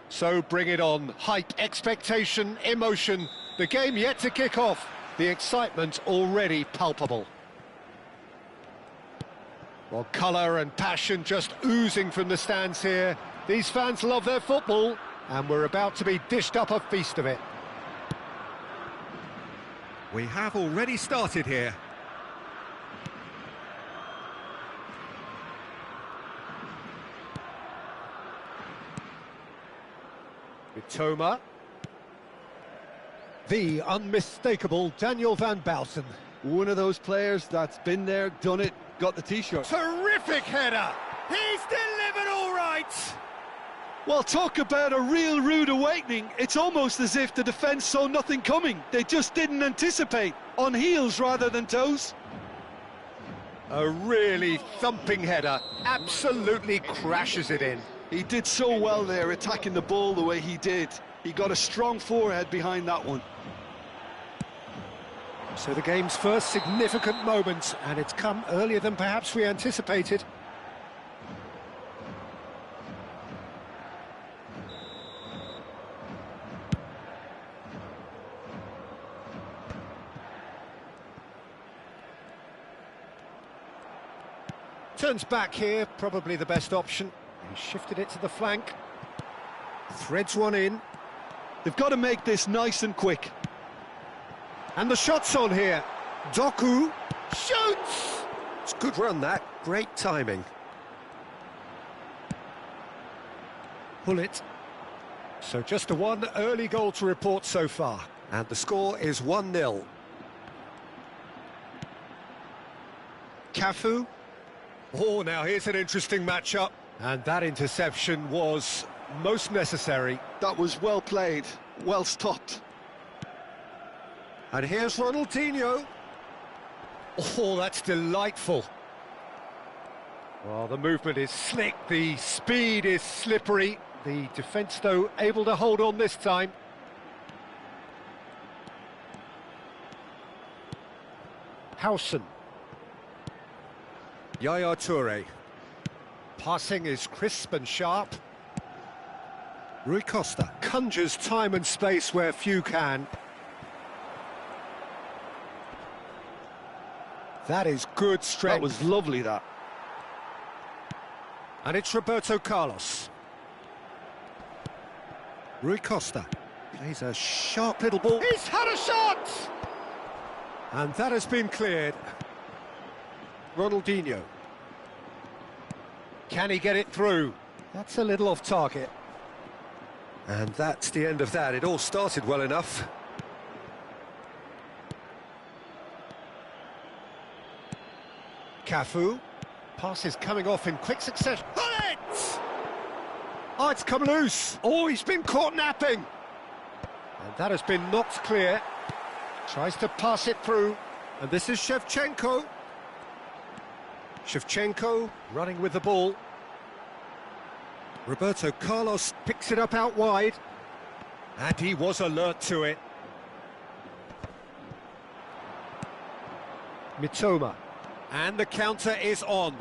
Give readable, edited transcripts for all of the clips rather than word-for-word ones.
So bring it on. Hype, expectation, emotion. The game yet to kick off. The excitement already palpable. Well, colour and passion just oozing from the stands here. These fans love their football, and we're about to be dished up a feast of it. We have already started here. Mitoma. The unmistakable Daniel van Bouten. One of those players that's been there, done it, got the T-shirt. Terrific header! He's delivered all right! Well, talk about a real rude awakening. It's almost as if the defence saw nothing coming. They just didn't anticipate. On heels rather than toes. A really thumping header. Absolutely crashes it in. He did so well there, attacking the ball the way he did. He got a strong forehead behind that one. So the game's first significant moment, and it's come earlier than perhaps we anticipated. Turns back here, probably the best option. He shifted it to the flank. Threads one in. They've got to make this nice and quick. And the shot's on here. Doku shoots! It's a good run, that. Great timing. Pull it. So just a one early goal to report so far. And the score is 1-0. Cafu. Oh, now here's an interesting matchup. And that interception was most necessary. That was well played, well stopped. And here's Ronaldinho. Oh, that's delightful. Well, the movement is slick, the speed is slippery. The defence, though, able to hold on this time. Howson. Yaya Toure. Passing is crisp and sharp. Rui Costa conjures time and space where few can. That is good strength. That was lovely, that. And it's Roberto Carlos. Rui Costa plays a sharp little ball. He's had a shot! And that has been cleared. Ronaldinho. Can he get it through? That's a little off target. And that's the end of that. It all started well enough. Cafu. Pass is coming off in quick succession. Pull it! Oh, it's come loose. Oh, he's been caught napping. And that has been knocked clear. Tries to pass it through. And this is Shevchenko. Shevchenko running with the ball. Roberto Carlos picks it up out wide. And he was alert to it. Mitoma. And the counter is on.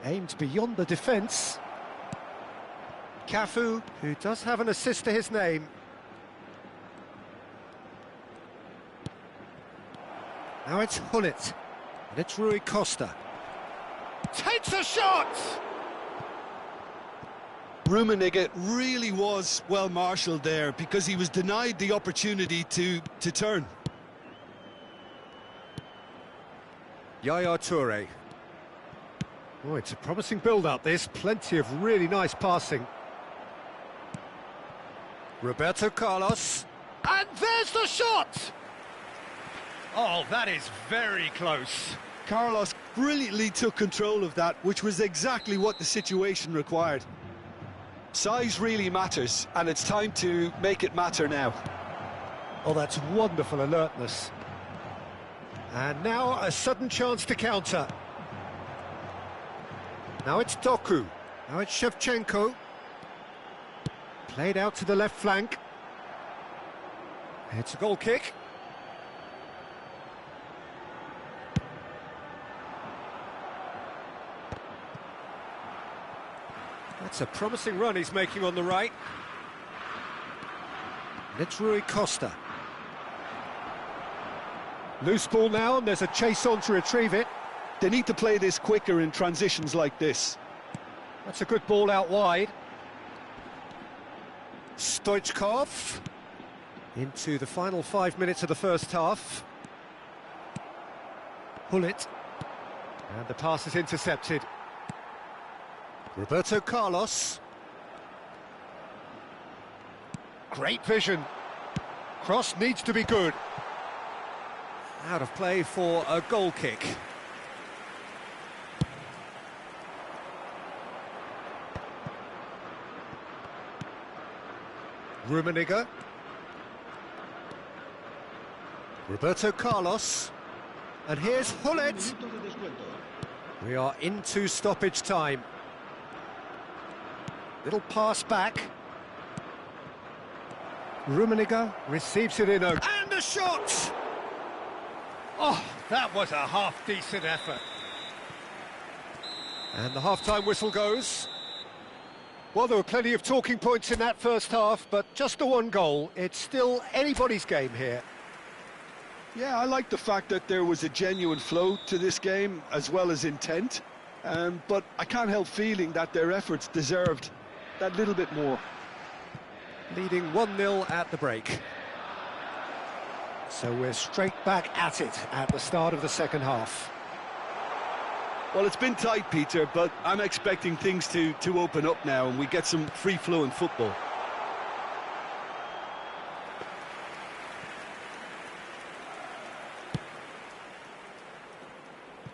Aimed beyond the defence. Cafu, who does have an assist to his name. Now it's Hullet. And it's Rui Costa. Takes a shot! Rummenigge really was well marshalled there because he was denied the opportunity to turn. Yaya Toure. Oh, it's a promising build-up, this. Plenty of really nice passing. Roberto Carlos. And there's the shot! Oh, that is very close. Carlos brilliantly took control of that, which was exactly what the situation required. Size really matters, and it's time to make it matter now. Oh, that's wonderful alertness. And now a sudden chance to counter. Now it's Doku. Now it's Shevchenko. Played out to the left flank. It's a goal kick. That's a promising run he's making on the right. And it's Rui Costa. Loose ball now, and there's a chase on to retrieve it. They need to play this quicker in transitions like this. That's a good ball out wide. Stoichkov into the final 5 minutes of the first half. Hullet. And the pass is intercepted. Roberto Carlos. Great vision. Cross needs to be good. Out of play for a goal kick. Rummenigge. Roberto Carlos. And here's Hullet. We are into stoppage time. Little pass back. Rummenigge receives it in a... And a shot! Oh, that was a half-decent effort. And the half-time whistle goes. Well, there were plenty of talking points in that first half, but just the one goal. It's still anybody's game here. Yeah, I like the fact that there was a genuine flow to this game, as well as intent. But I can't help feeling that their efforts deserved that little bit more. Leading 1-0 at the break. So we're straight back at it at the start of the second half. Well, it's been tight, Peter, but I'm expecting things to open up now and we get some free-flowing football.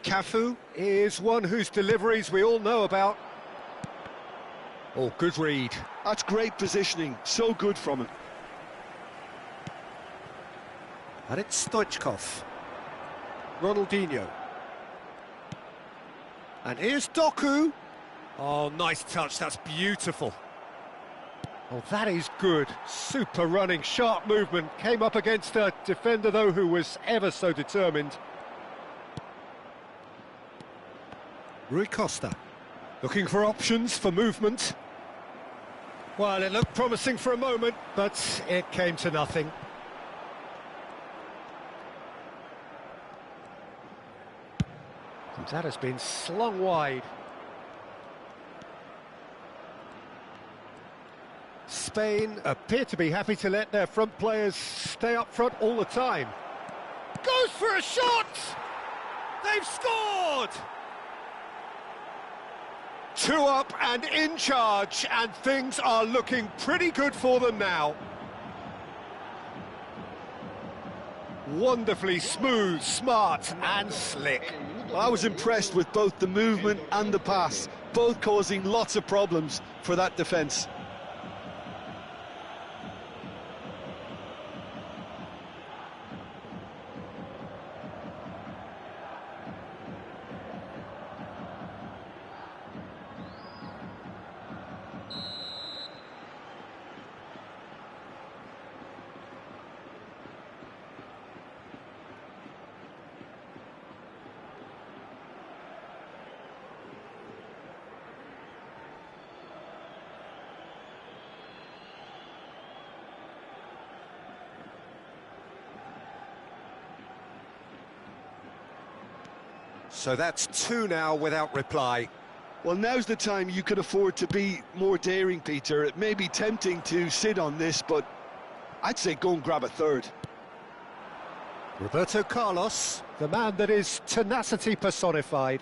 Cafu is one whose deliveries we all know about. Oh, good read. That's great positioning, so good from him. And it's Stoichkov. Ronaldinho. And here's Doku. Oh, nice touch, that's beautiful. Oh, that is good. Super running, sharp movement. Came up against a defender, though, who was ever so determined. Rui Costa. Looking for options for movement. Well, it looked promising for a moment, but it came to nothing. And that has been slung wide. Spain appear to be happy to let their front players stay up front all the time. Goes for a shot! They've scored! 2 up and in charge, and things are looking pretty good for them now. Wonderfully smooth, smart and slick. Well, I was impressed with both the movement and the pass, both causing lots of problems for that defence. So that's 2 now without reply. Well, now's the time you could afford to be more daring, Peter. It may be tempting to sit on this, but I'd say go and grab a third. Roberto Carlos, the man that is tenacity personified.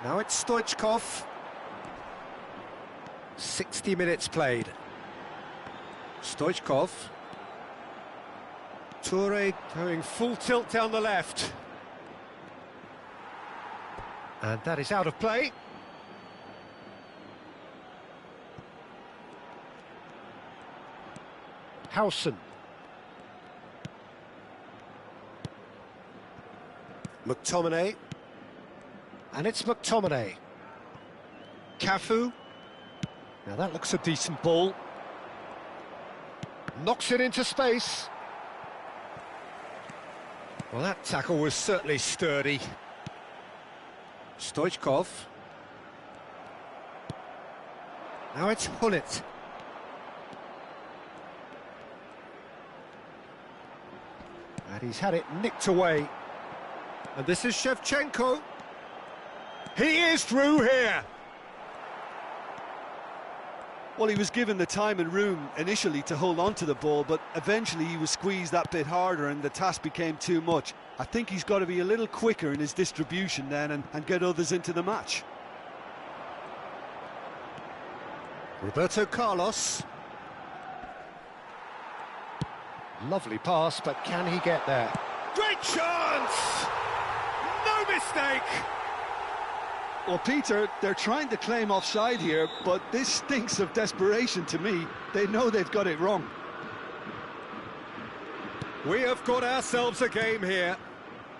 Now it's Stoichkov. 60 minutes played. Stoichkov. Toure going full tilt down the left. And that is out of play. Howson. McTominay. And it's McTominay. Cafu. Now that looks a decent ball. Knocks it into space. Well, that tackle was certainly sturdy. Stoichkov. Now it's Hullet. And he's had it nicked away. And this is Shevchenko. He is through here. Well, he was given the time and room initially to hold on to the ball, but eventually he was squeezed that bit harder and the task became too much. I think he's got to be a little quicker in his distribution then and get others into the match. Roberto Carlos. Lovely pass, but can he get there? Great chance! No mistake! Well, Peter, they're trying to claim offside here, but this stinks of desperation to me. They know they've got it wrong. We have got ourselves a game here.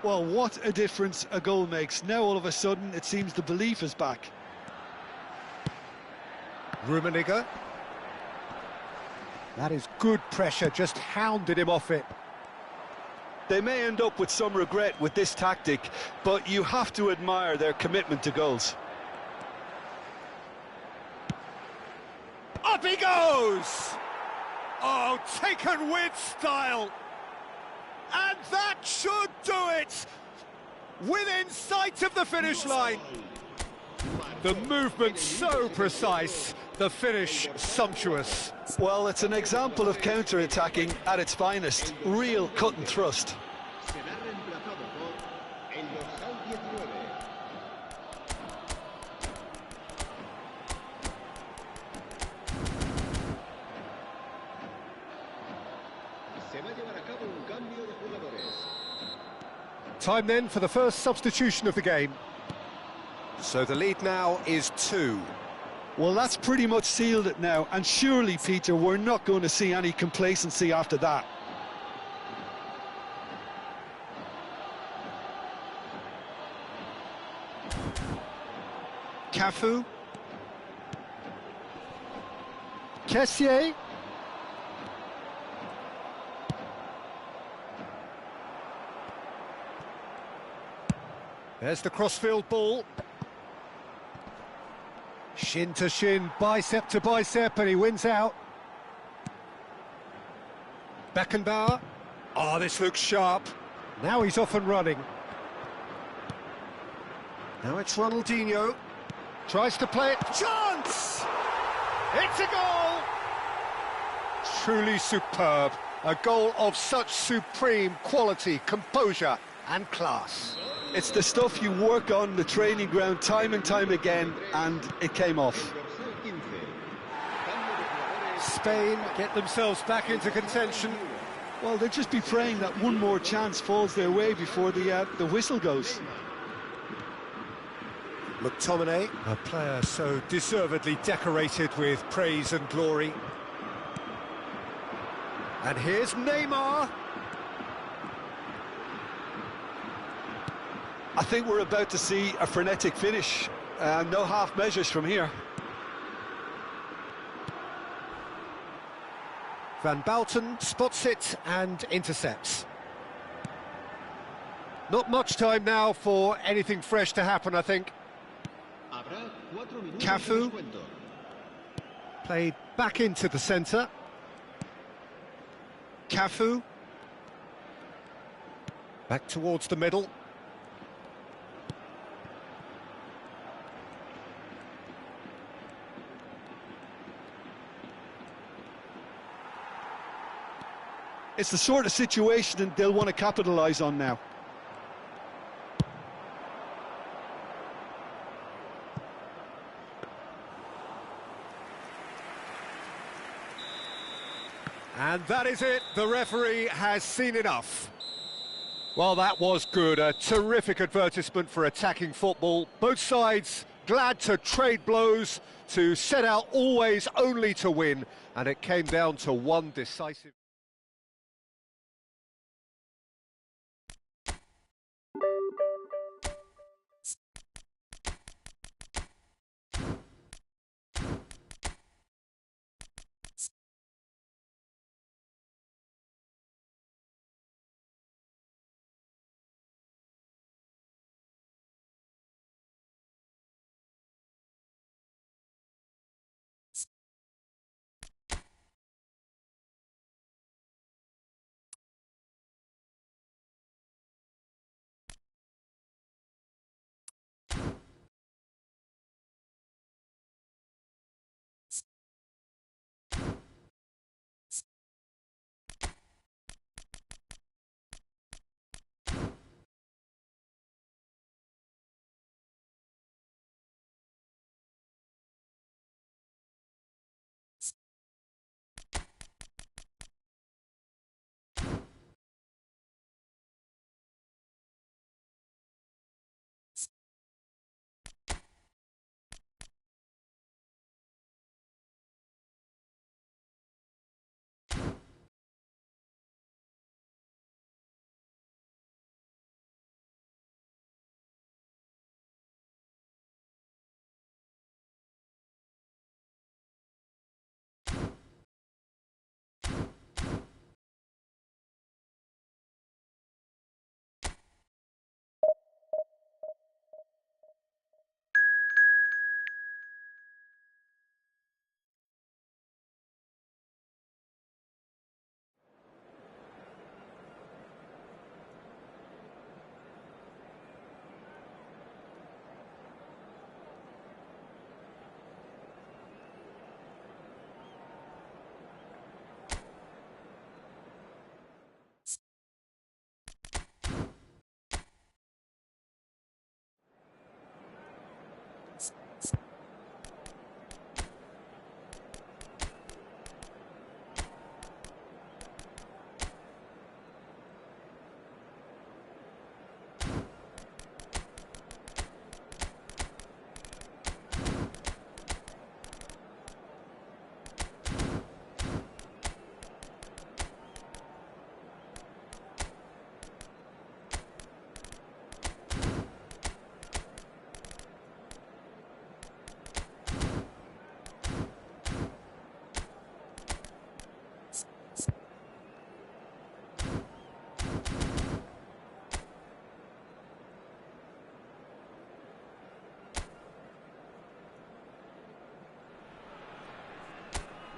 Well, what a difference a goal makes. Now, all of a sudden, it seems the belief is back. Rummenigge. That is good pressure, just hounded him off it. They may end up with some regret with this tactic, but you have to admire their commitment to goals. Up he goes! Oh, taken with style! And that should do it! Within sight of the finish line. The movement so precise, the finish sumptuous. Well, it's an example of counter-attacking at its finest. Real cut and thrust. Time then for the first substitution of the game. So the lead now is 2. Well, that's pretty much sealed it now, and surely, Peter, we're not going to see any complacency after that. Cafu. Kessié. There's the crossfield ball. Shin to shin, bicep to bicep, and he wins out. Beckenbauer. Oh, this looks sharp. Now he's off and running. Now it's Ronaldinho. Tries to play it. Chance! It's a goal! Truly superb. A goal of such supreme quality, composure and class. It's the stuff you work on the training ground time and time again, and it came off. Spain get themselves back into contention. Well, they'll just be praying that one more chance falls their way before the whistle goes. McTominay, a player so deservedly decorated with praise and glory. And here's Neymar. I think we're about to see a frenetic finish. No half measures from here. Van Bouten spots it and intercepts. Not much time now for anything fresh to happen, I think. Cafu. Played back into the centre. Cafu. Back towards the middle. It's the sort of situation that they'll want to capitalise on now. And that is it. The referee has seen enough. Well, that was good. A terrific advertisement for attacking football. Both sides glad to trade blows, to set out always only to win. And it came down to one decisive...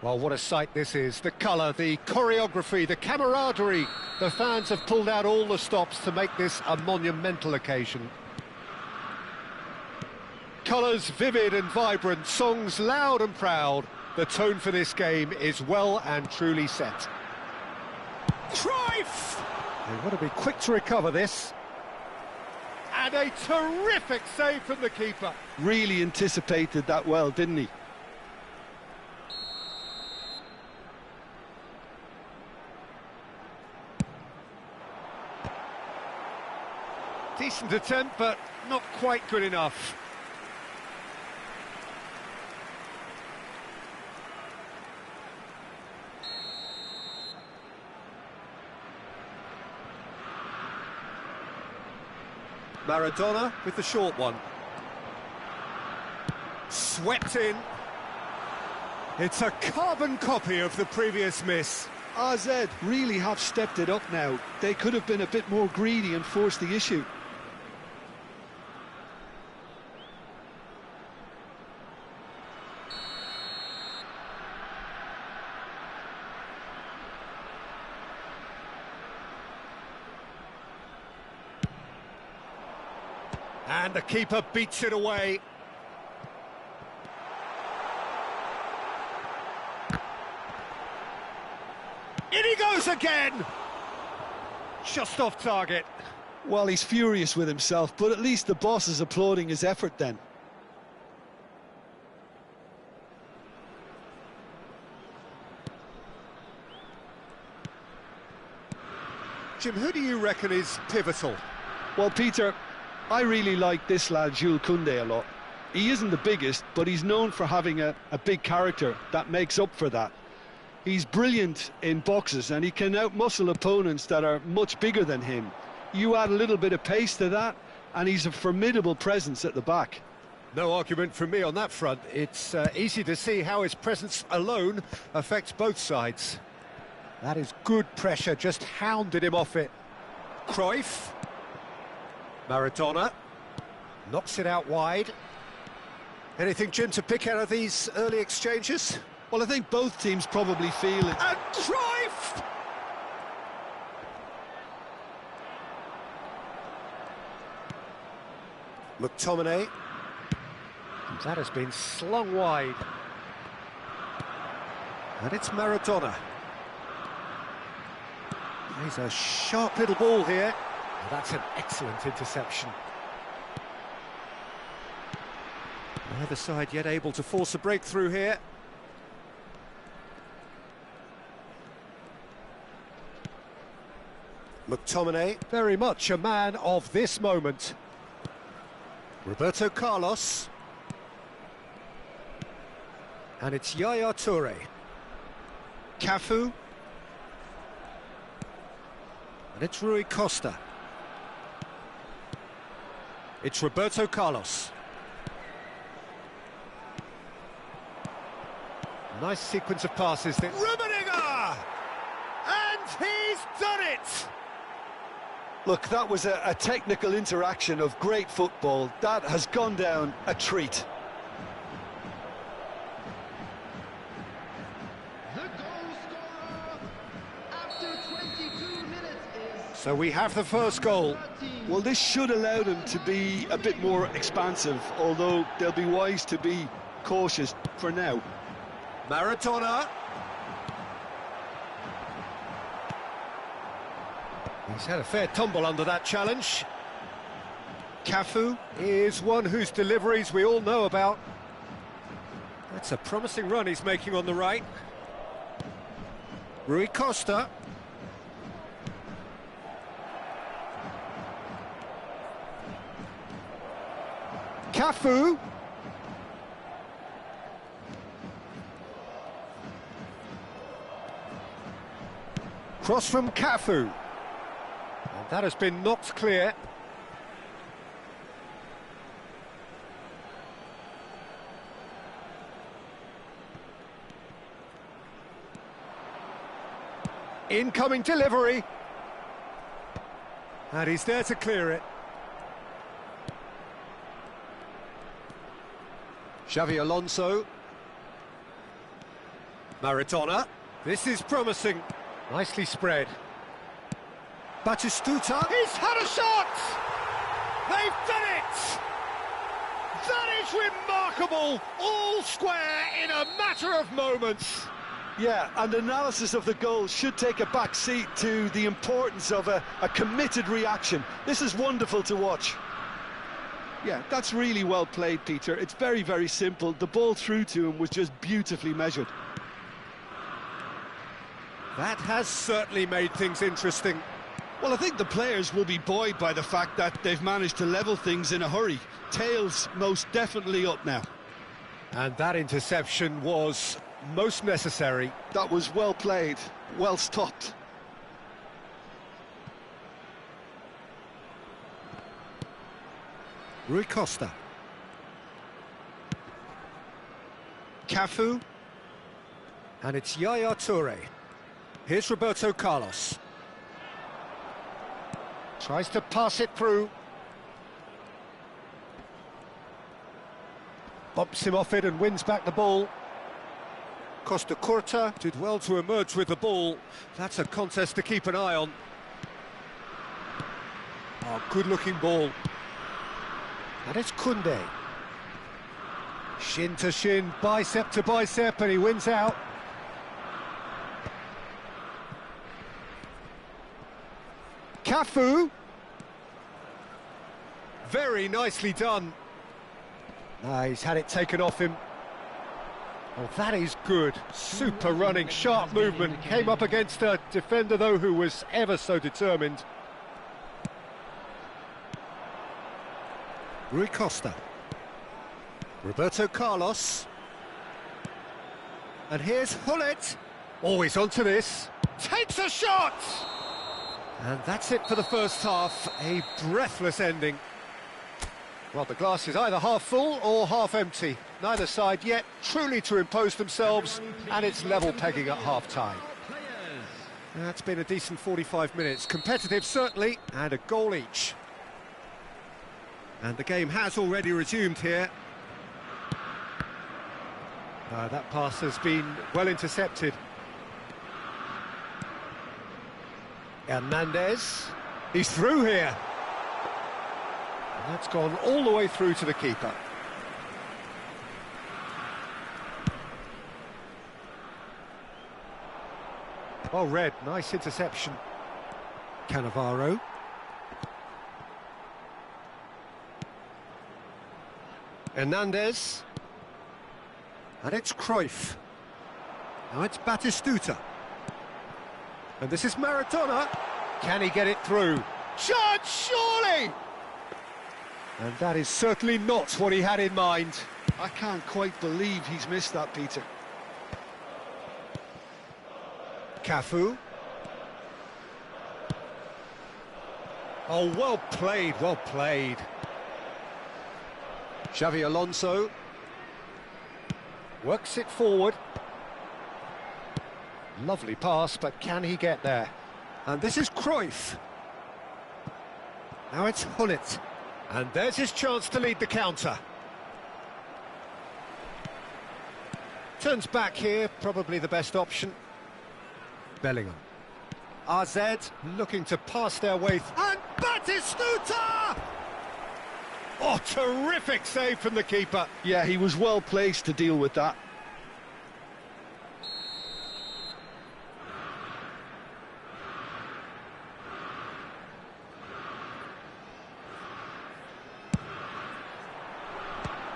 Well, what a sight this is. The colour, the choreography, the camaraderie. The fans have pulled out all the stops to make this a monumental occasion. Colours vivid and vibrant, songs loud and proud. The tone for this game is well and truly set. Cruyff! They want to be quick to recover this. And a terrific save from the keeper. Really anticipated that well, didn't he? Decent attempt, but not quite good enough. Maradona with the short one. Swept in. It's a carbon copy of the previous miss. AZ really have stepped it up now. They could have been a bit more greedy and forced the issue. And the keeper beats it away. In he goes again! Just off target. Well, he's furious with himself, but at least the boss is applauding his effort then. Jim, who do you reckon is pivotal? Well, Peter, I really like this lad, Jules Koundé, a lot. He isn't the biggest, but he's known for having a big character that makes up for that. He's brilliant in boxes, and he can outmuscle opponents that are much bigger than him. You add a little bit of pace to that, and he's a formidable presence at the back. No argument from me on that front. It's easy to see how his presence alone affects both sides. That is good pressure, just hounded him off it. Cruyff. Maradona knocks it out wide. Anything, Jim, to pick out of these early exchanges? Well, I think both teams probably feel it. And Cruyff! McTominay. That has been slung wide. And it's Maradona. He's a sharp little ball here. That's an excellent interception. Neither side yet able to force a breakthrough here. McTominay, very much a man of this moment. Roberto Carlos. And it's Yaya Toure. Cafu. And it's Rui Costa. It's Roberto Carlos. Nice sequence of passes there. Rummenigge! And he's done it! Look, that was a technical interaction of great football. That has gone down a treat. The goal scorer after 22 minutes is... So we have the first goal. Well, this should allow them to be a bit more expansive, although they'll be wise to be cautious for now. Maradona. He's had a fair tumble under that challenge. Cafu is one whose deliveries we all know about. That's a promising run he's making on the right. Rui Costa. Cafu. Cross from Cafu. And that has been knocked clear. Incoming delivery. And he's there to clear it. Xavi Alonso. Maradona. This is promising. Nicely spread. Batistuta. He's had a shot! They've done it! That is remarkable! All square in a matter of moments. Yeah, and analysis of the goal should take a back seat to the importance of a committed reaction. This is wonderful to watch. Yeah, that's really well played, Peter. It's very, very simple. The ball through to him was just beautifully measured. That has certainly made things interesting. Well, I think the players will be buoyed by the fact that they've managed to level things in a hurry. Tails most definitely up now. And that interception was most necessary. That was well played, well stopped. Rui Costa. Cafu. And it's Yaya Toure. Here's Roberto Carlos. Tries to pass it through. Bumps him off it and wins back the ball. Costa Curta did well to emerge with the ball. That's a contest to keep an eye on. Oh, good-looking ball. And it's Koundé. Shin to shin, bicep to bicep, and he wins out. Cafu. Very nicely done. He's had it taken off him. Oh, that is good. Super running, sharp movement. Came up against a defender, though, who was ever so determined. Rui Costa. Roberto Carlos. And here's Hullet. Always onto this. Takes a shot! And that's it for the first half. A breathless ending. Well, the glass is either half full or half empty. Neither side yet truly to impose themselves, and it's level pegging at half-time. That's been a decent 45 minutes. Competitive, certainly, and a goal each. And the game has already resumed here. That pass has been well intercepted. Hernandez. He's through here. And that's gone all the way through to the keeper. Oh, Red, nice interception. Cannavaro. Hernandez. And it's Cruyff. Now it's Batistuta. And this is Maradona. Can he get it through? Chance, surely! And that is certainly not what he had in mind. I can't quite believe he's missed that, Peter. Cafu. Oh, well played, well played. Xavi Alonso. Works it forward. Lovely pass, but can he get there? And this is Cruyff. Now it's Hullet. And there's his chance to lead the counter. Turns back here, probably the best option. Bellingham. RZ looking to pass their way. And Batistuta! Oh, terrific save from the keeper. Yeah, he was well placed to deal with that.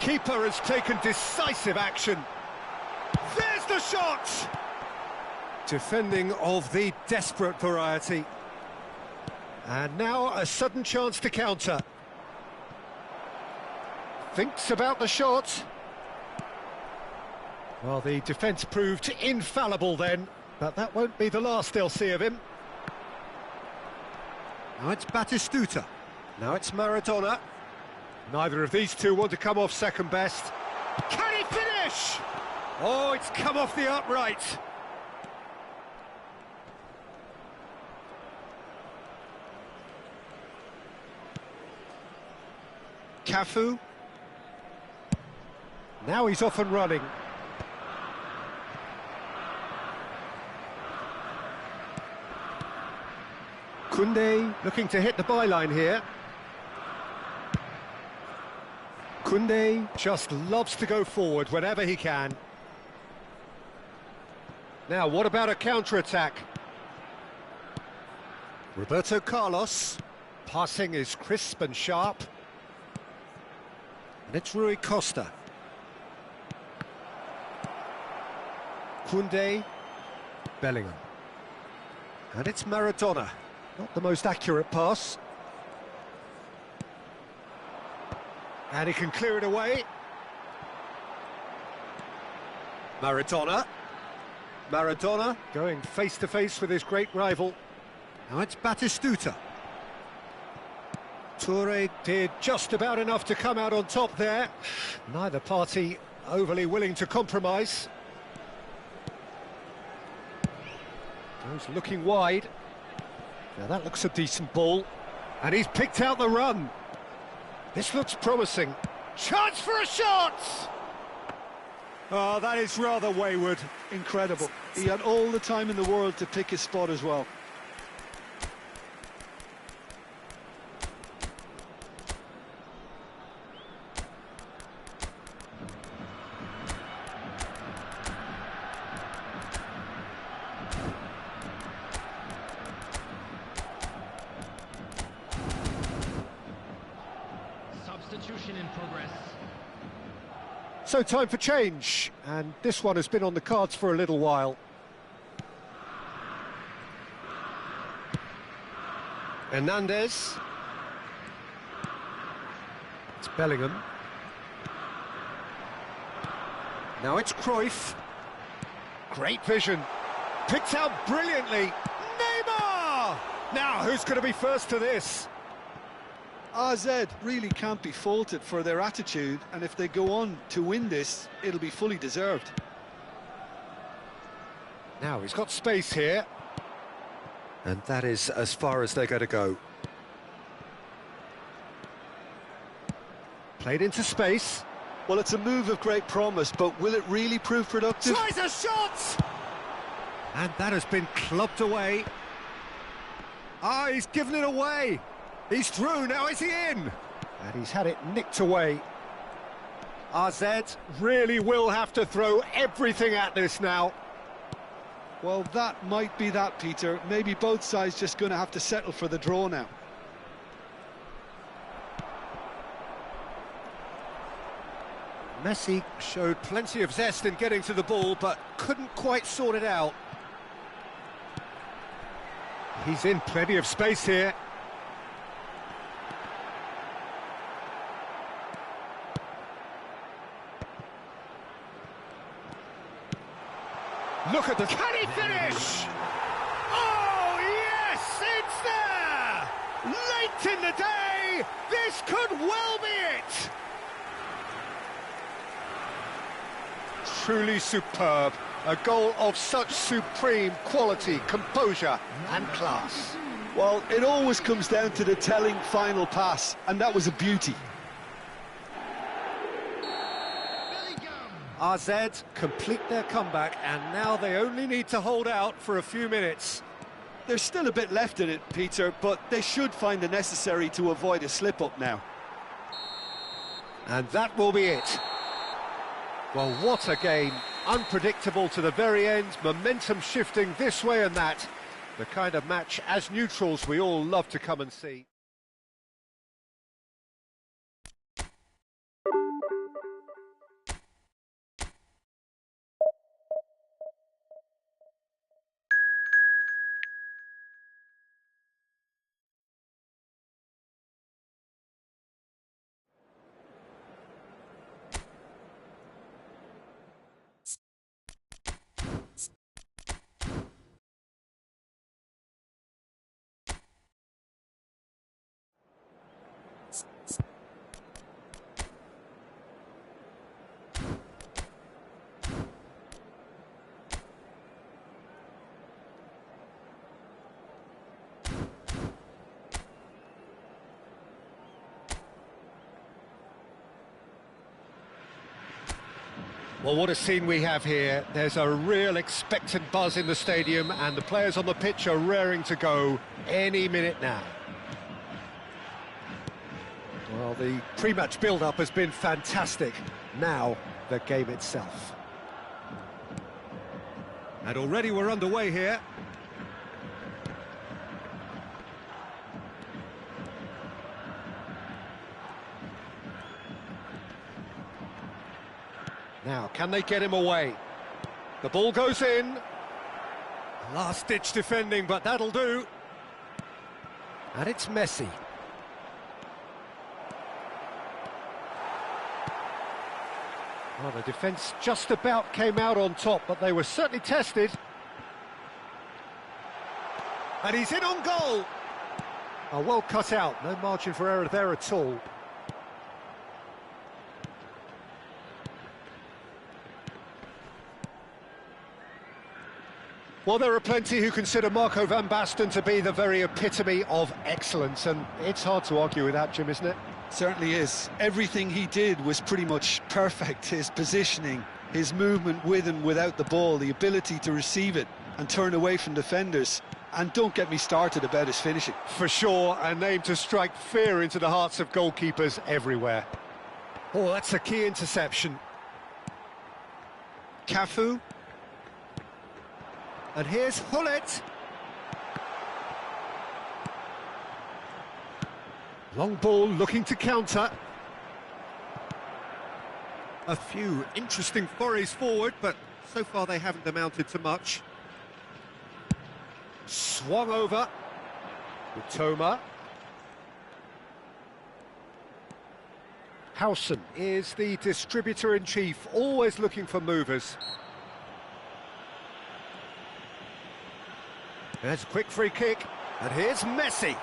Keeper has taken decisive action. There's the shot! Defending of the desperate variety. And now a sudden chance to counter. Thinks about the shot. Well, the defence proved infallible then, but that won't be the last they'll see of him. Now it's Batistuta. Now it's Maradona. Neither of these two want to come off second best. Can he finish? Oh, it's come off the upright. Cafu. Now he's off and running. Koundé looking to hit the byline here. Koundé just loves to go forward whenever he can. Now, what about a counter-attack? Roberto Carlos. Passing is crisp and sharp. And it's Rui Costa. Koundé. Bellingham. And it's Maradona. Not the most accurate pass. And he can clear it away. Maradona. Maradona going face-to-face with his great rival. Now it's Batistuta. Toure did just about enough to come out on top there. Neither party overly willing to compromise. Goes looking wide. Now that looks a decent ball. And he's picked out the run. This looks promising. Chance for a shot! Oh, that is rather wayward. Incredible. He had all the time in the world to pick his spot as well. Substitution in progress. So time for change, and this one has been on the cards for a little while. Hernandez. It's Bellingham. Now it's Cruyff. Great vision. Picked out brilliantly. Neymar! Now, who's going to be first to this? AZ really can't be faulted for their attitude, and if they go on to win this, it'll be fully deserved. Now he's got space here. And that is as far as they're going to go. Played into space. Well, it's a move of great promise, but will it really prove productive? Tries a shot! And that has been clubbed away. Ah, he's given it away. He's through, now is he in? And he's had it nicked away. AZ really will have to throw everything at this now. Well, that might be that, Peter. Maybe both sides just going to have to settle for the draw now. Messi showed plenty of zest in getting to the ball, but couldn't quite sort it out. He's in plenty of space here. Look at the... Can he finish? Oh, yes, it's there! Late in the day, this could well be it! Truly superb. A goal of such supreme quality, composure and class. Well, it always comes down to the telling final pass, and that was a beauty. AZ complete their comeback, and now they only need to hold out for a few minutes. There's still a bit left in it, Peter, but they should find the necessary to avoid a slip-up now. And that will be it. Well, what a game. Unpredictable to the very end, momentum shifting this way and that. The kind of match, as neutrals, we all love to come and see. Well, what a scene we have here. There's a real expectant buzz in the stadium, and the players on the pitch are raring to go any minute now. Well, the pre-match build-up has been fantastic. Now, the game itself. And already we're underway here. Now, can they get him away? The ball goes in. Last-ditch defending, but that'll do. And it's Messi. Well, the defence just about came out on top, but they were certainly tested. And he's in on goal. Oh, well cut out, no margin for error there at all. Well, there are plenty who consider Marco van Basten to be the very epitome of excellence, and it's hard to argue with that, Jim, isn't it? Certainly is. Everything he did was pretty much perfect. His positioning, his movement with and without the ball, the ability to receive it and turn away from defenders. And don't get me started about his finishing. For sure, a name to strike fear into the hearts of goalkeepers everywhere. Oh, that's a key interception. Cafu. And here's Hullet. Long ball looking to counter. A few interesting forays forward, but so far they haven't amounted to much. Swung over. Utoma. Howson is the distributor-in-chief, always looking for movers. There's a quick free kick, and here's Messi.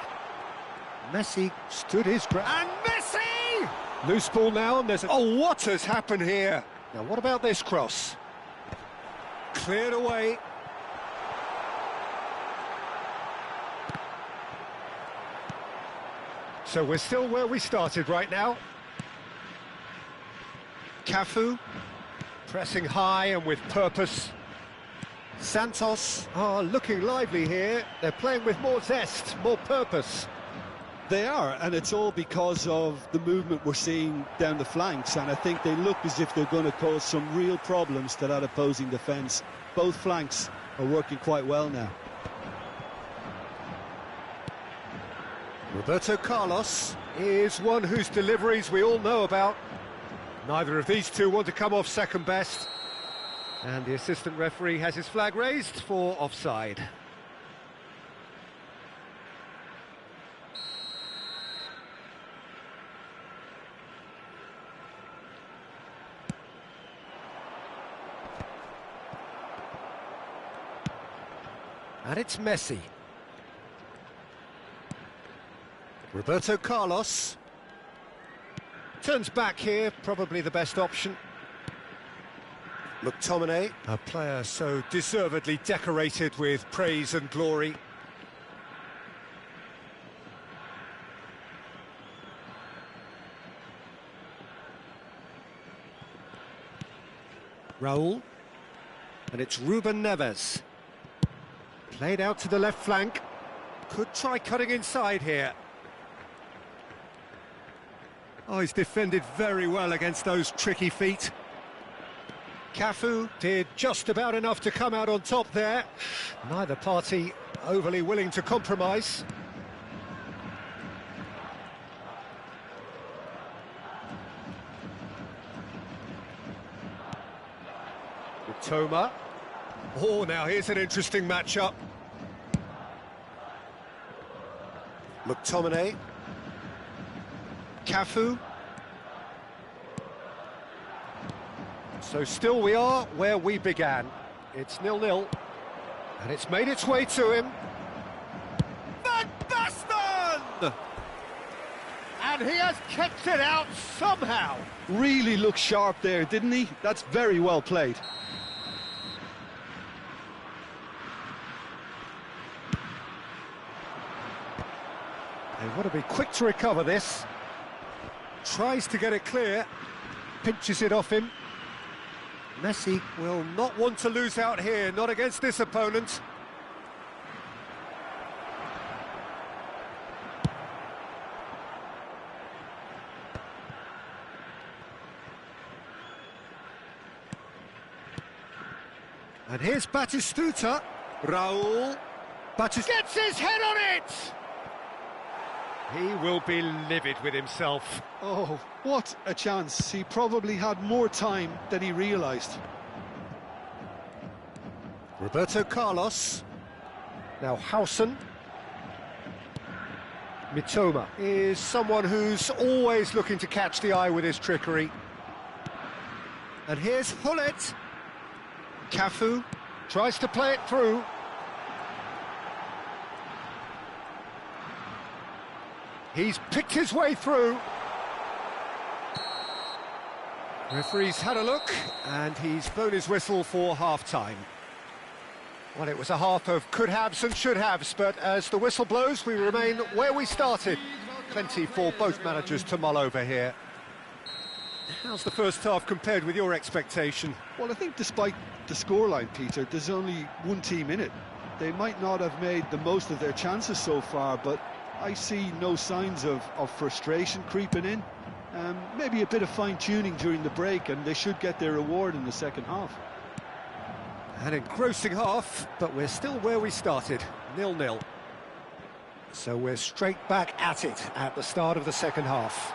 Messi stood his ground. And Messi! Loose ball now, and there's a... Oh, what has happened here? Now, what about this cross? Cleared away. So we're still where we started right now. Cafu, pressing high and with purpose. Santos are looking lively here. They're playing with more zest, more purpose. They are, and it's all because of the movement we're seeing down the flanks, and I think they look as if they're going to cause some real problems to that opposing defence. Both flanks are working quite well now. Roberto Carlos is one whose deliveries we all know about. Neither of these two want to come off second best. And the assistant referee has his flag raised for offside. And it's Messi. Roberto Carlos. Turns back here, probably the best option. McTominay, a player so deservedly decorated with praise and glory. Raul. And it's Ruben Neves. Played out to the left flank. Could try cutting inside here. Oh, he's defended very well against those tricky feet. Cafu did just about enough to come out on top there. Neither party overly willing to compromise. Utoma. Oh, now here's an interesting matchup. McTominay. Cafu. So still we are where we began. It's 0-0. And it's made its way to him. Van Basten! And he has kept it out somehow. Really looked sharp there, didn't he? That's very well played. They want to be quick to recover this. Tries to get it clear. Pinches it off him. Messi will not want to lose out here, not against this opponent. And here's Batistuta. Raul. Batistuta gets his head on it! He will be livid with himself. Oh, what a chance. He probably had more time than he realised. Roberto Carlos. Now Howson. Mitoma is someone who's always looking to catch the eye with his trickery. And here's Hullet. Cafu tries to play it through. He's picked his way through. Referee's had a look, and he's blown his whistle for half-time. Well, it was a half of could-haves and should-haves, but as the whistle blows, we remain where we started. Plenty for both managers to mull over here. How's the first half compared with your expectation? Well, I think despite the scoreline, Peter, there's only one team in it. They might not have made the most of their chances so far, but I see no signs of frustration creeping in. Maybe a bit of fine-tuning during the break, and they should get their reward in the second half. An engrossing half, but we're still where we started, 0-0. So we're straight back at it at the start of the second half.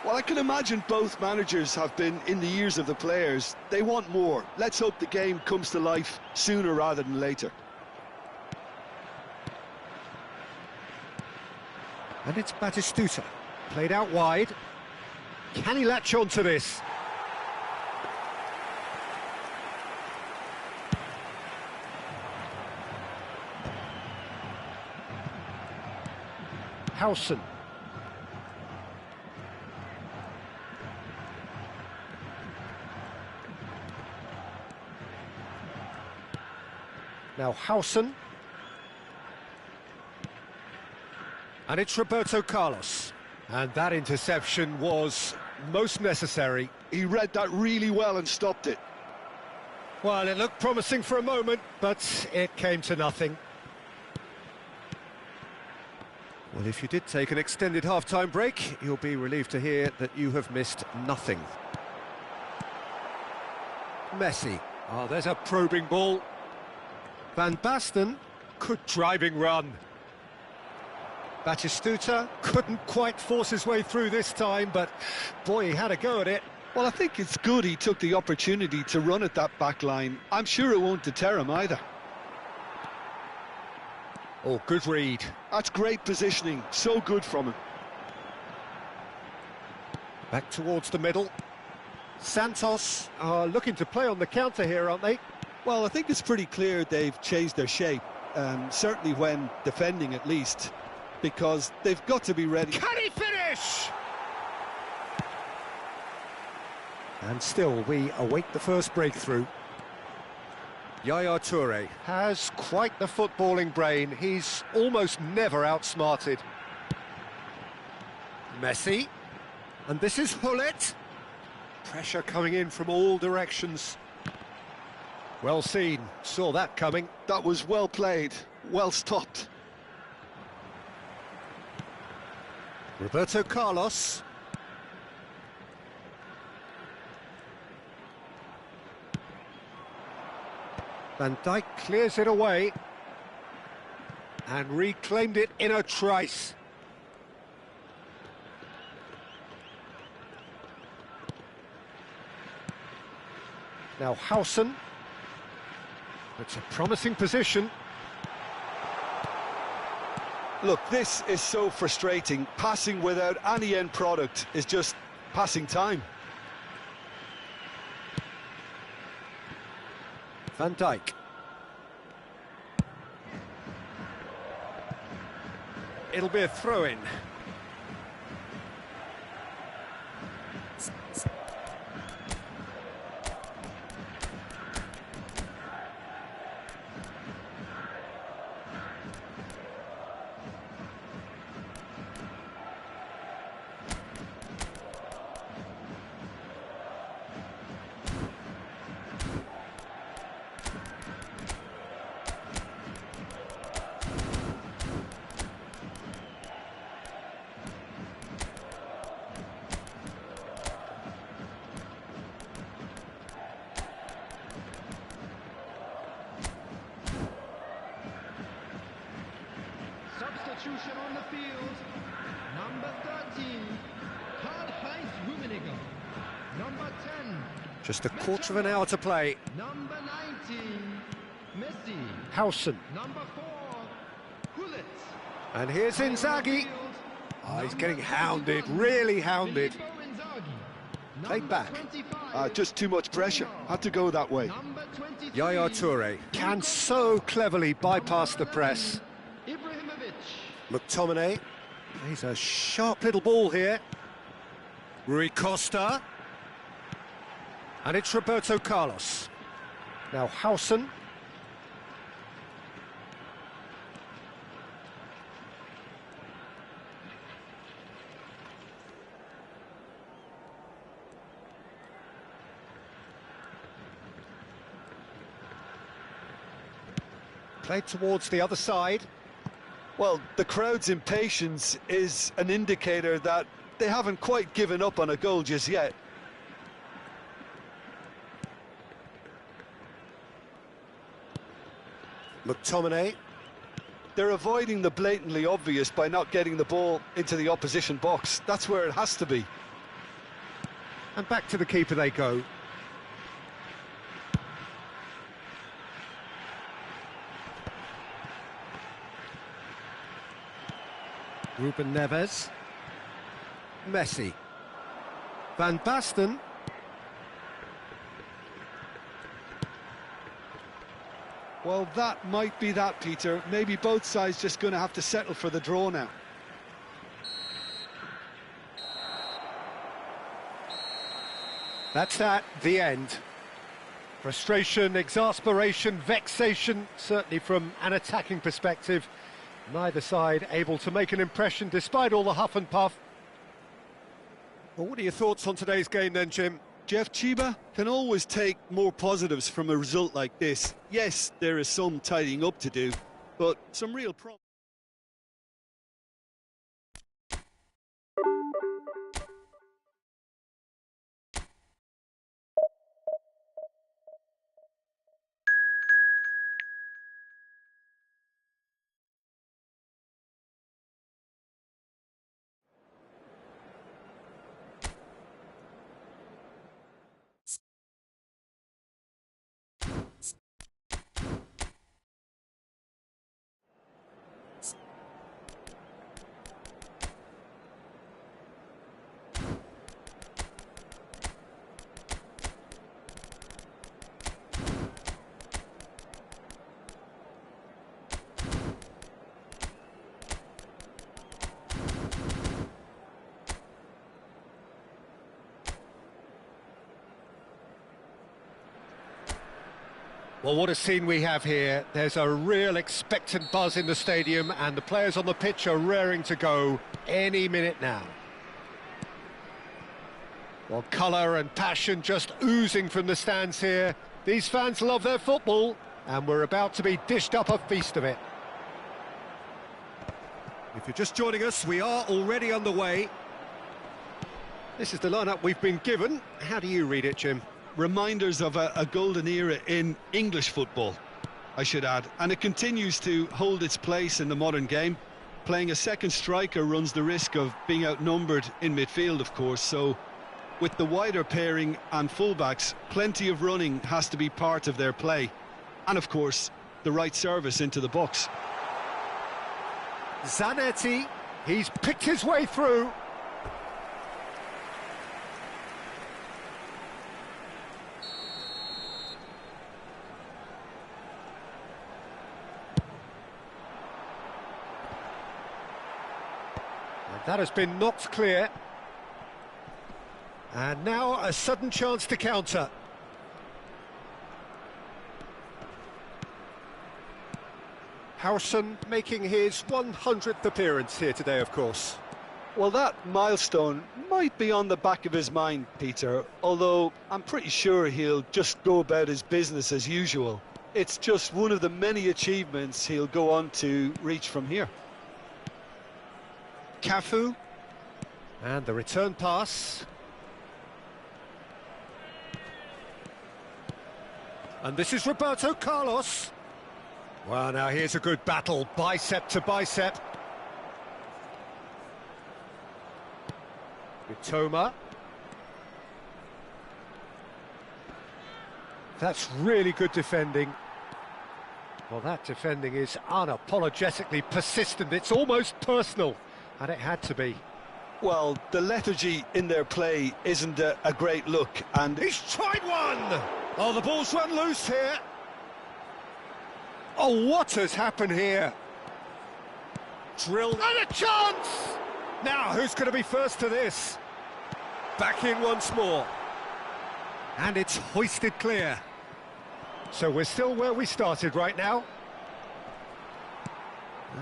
Well, I can imagine both managers have been in the ears of the players. They want more. Let's hope the game comes to life sooner rather than later. And it's Batistuta, played out wide. Can he latch on to this? Howson. Now Howson. And it's Roberto Carlos. And that interception was most necessary. He read that really well and stopped it. Well, it looked promising for a moment, but it came to nothing. Well, if you did take an extended half-time break, you'll be relieved to hear that you have missed nothing. Messi. Oh, there's a probing ball. Van Basten, good driving run. Batistuta couldn't quite force his way through this time, but boy, he had a go at it. Well, I think it's good he took the opportunity to run at that back line. I'm sure it won't deter him either. Oh, good read. That's great positioning, so good from him. Back towards the middle. Santos are looking to play on the counter here, aren't they? Well, I think it's pretty clear they've changed their shape, certainly when defending at least, because they've got to be ready. Can he finish? And still, we await the first breakthrough. Yaya Toure has quite the footballing brain. He's almost never outsmarted. Messi. And this is Hullet. Pressure coming in from all directions. Well seen. Saw that coming. That was well played, well stopped. Roberto Carlos. Van Dijk clears it away and reclaimed it in a trice. Now Howson. It's a promising position. Look, this is so frustrating. Passing without any end product is just passing time. Van Dijk. It'll be a throw-in. substitution on the field. Number 13, Karl-Heinz Rummenigge. Number 10. Just a quarter of an hour to play. Number 19, Messi. Howson. Number 4, Gullit. And here's Inzaghi. Oh, he's getting hounded, really hounded. Played back. Just too much pressure. Had to go that way. Yaya Toure can so cleverly bypass the press. McTominay. He's a sharp little ball here. Rui Costa. And it's Roberto Carlos. Now Howson. Played towards the other side. Well, the crowd's impatience is an indicator that they haven't quite given up on a goal just yet. McTominay. They're avoiding the blatantly obvious by not getting the ball into the opposition box. That's where it has to be. And back to the keeper they go. Ruben Neves. Messi. Van Basten. Well, that might be that, Peter. Maybe both sides just going to have to settle for the draw now. That's that, the end. Frustration, exasperation, vexation, certainly from an attacking perspective. Neither side able to make an impression despite all the huff and puff. Well, what are your thoughts on today's game then, Jim? Jeff, Chiba can always take more positives from a result like this. Yes, there is some tidying up to do, but some real problems. Well, what a scene we have here. There's a real expectant buzz in the stadium and the players on the pitch are raring to go any minute now. Well, colour and passion just oozing from the stands here. These fans love their football and we're about to be dished up a feast of it. If you're just joining us, we are already underway. This is the lineup we've been given. How do you read it, Jim? Reminders of a golden era in English football, I should add, and it continues to hold its place in the modern game. Playing a second striker runs the risk of being outnumbered in midfield, of course, so with the wider pairing and fullbacks, plenty of running has to be part of their play, and of course the right service into the box. Zanetti, he's picked his way through. That has been knocked clear. And now a sudden chance to counter. Howson making his 100th appearance here today, of course. Well, that milestone might be on the back of his mind, Peter, although I'm pretty sure he'll just go about his business as usual. It's just one of the many achievements he'll go on to reach from here. Cafu, and the return pass. And this is Roberto Carlos. Well, now here's a good battle, bicep to bicep. Mitoma. That's really good defending. Well, that defending is unapologetically persistent. It's almost personal, and it had to be. Well, the lethargy in their play isn't a great look, and he's tried one! Oh, the ball's run loose here. Oh, what has happened here? Drilled, and a chance! Now, who's going to be first to this? Back in once more. And it's hoisted clear. So we're still where we started right now.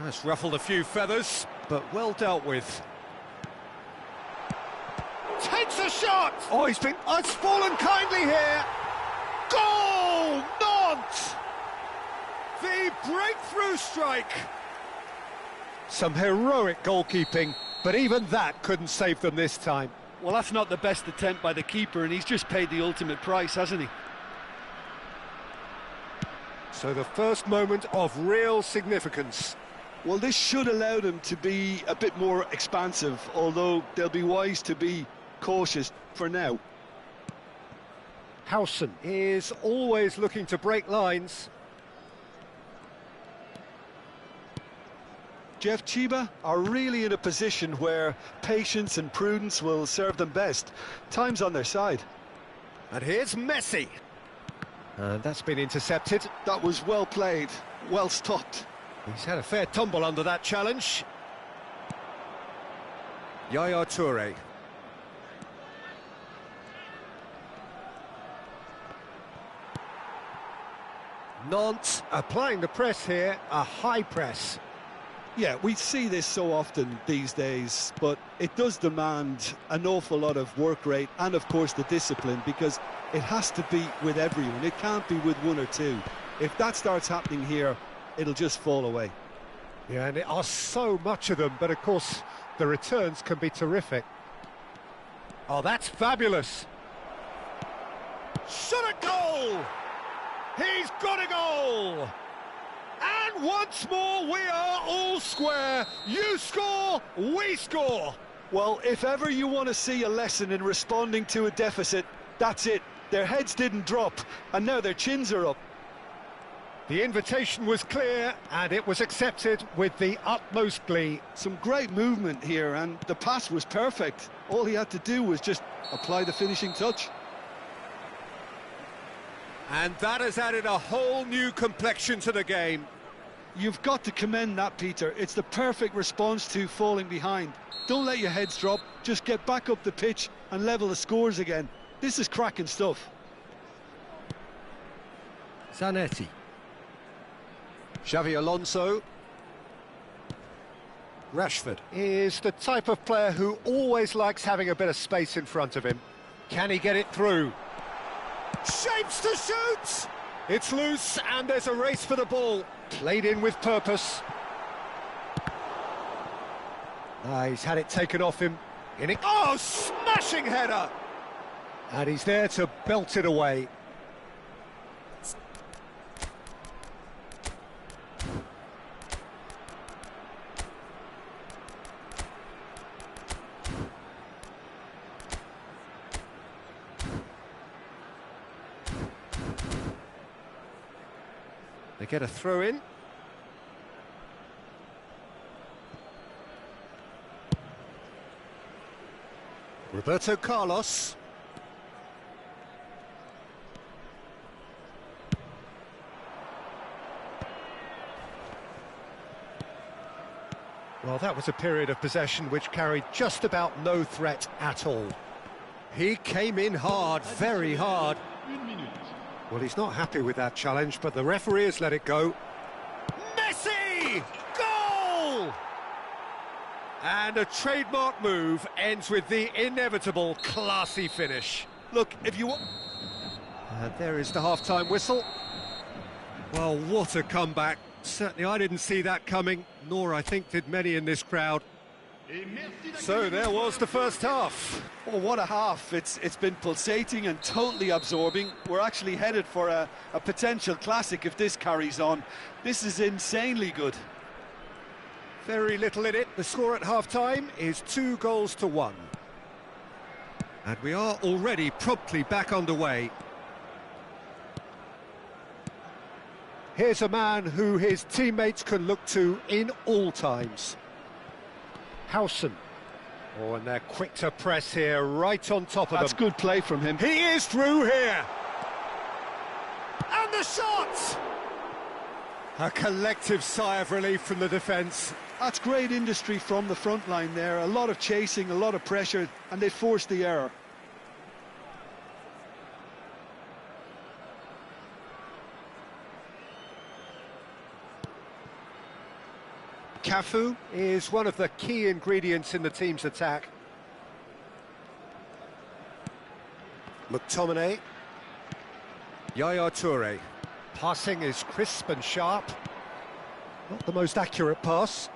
That's ruffled a few feathers, but well dealt with. Takes a shot! Oh, it's fallen kindly here. Goal! Nantes! The breakthrough strike. Some heroic goalkeeping, but even that couldn't save them this time. well, that's not the best attempt by the keeper, and he's just paid the ultimate price, hasn't he? So the first moment of real significance. Well, this should allow them to be a bit more expansive, although they'll be wise to be cautious for now. Howson is always looking to break lines. Jeff, Chiba are really in a position where patience and prudence will serve them best. Time's on their side. And here's Messi. And that's been intercepted. That was well played, well stopped. He's had a fair tumble under that challenge. Yaya Toure. Nantes applying the press here, a high press. Yeah, we see this so often these days, but it does demand an awful lot of work rate and, of course, the discipline, because it has to be with everyone. It can't be with one or two. If that starts happening here, it'll just fall away. Yeah, and there are so much of them, but of course the returns can be terrific. Oh, that's fabulous. Shot a goal! He's got a goal! And once more we are all square. You score, we score. Well, if ever you want to see a lesson in responding to a deficit, that's it. Their heads didn't drop, and now their chins are up. The invitation was clear, and it was accepted with the utmost glee. Some great movement here, and the pass was perfect. All he had to do was just apply the finishing touch. And that has added a whole new complexion to the game. You've got to commend that, Peter. It's the perfect response to falling behind. Don't let your heads drop, just get back up the pitch and level the scores again. This is cracking stuff. Zanetti. Xavi Alonso. Rashford is the type of player who always likes having a bit of space in front of him. Can he get it through? Shapes to shoot! It's loose and there's a race for the ball. Played in with purpose. He's had it taken off him. Oh, smashing header! And he's there to belt it away. They get a throw in. Roberto Carlos. Well, that was a period of possession which carried just about no threat at all. He came in hard, very hard. Well, he's not happy with that challenge, but the referee has let it go. Messi! Goal! And a trademark move ends with the inevitable classy finish. Look, if you want... And there is the half-time whistle. Well, what a comeback. Certainly I didn't see that coming, nor I think did many in this crowd. So there was the first half. Oh, what a half. It's been pulsating and totally absorbing. We're actually headed for a potential classic if this carries on. This is insanely good. Very little in it. The score at half-time is 2-1. And we are already promptly back underway. Here's a man who his teammates can look to in all times. Howson. Oh, and they're quick to press here, right on top of them. That's good play from him. He is through here. And the shot! A collective sigh of relief from the defence. That's great industry from the front line there. A lot of chasing, a lot of pressure, and they forced the error. Cafu is one of the key ingredients in the team's attack. McTominay. Yaya Toure. Passing is crisp and sharp. Not the most accurate pass.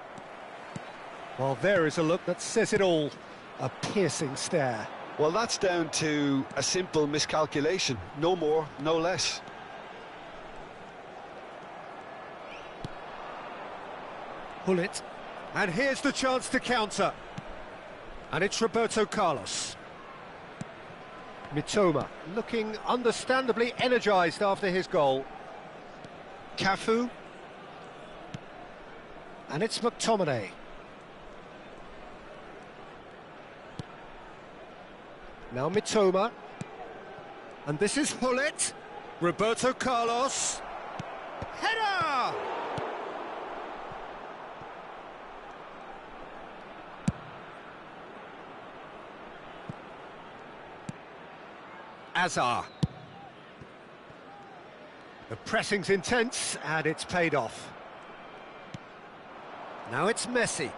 Well, there is a look that says it all. A piercing stare. Well, that's down to a simple miscalculation. No more, no less. Pull it. And here's the chance to counter. And it's Roberto Carlos. Mitoma looking understandably energised after his goal. Cafu. And it's McTominay. Now Mitoma. And this is Hullet. Roberto Carlos. Header! Azar. The pressing's intense and it's paid off. Now it's Messi.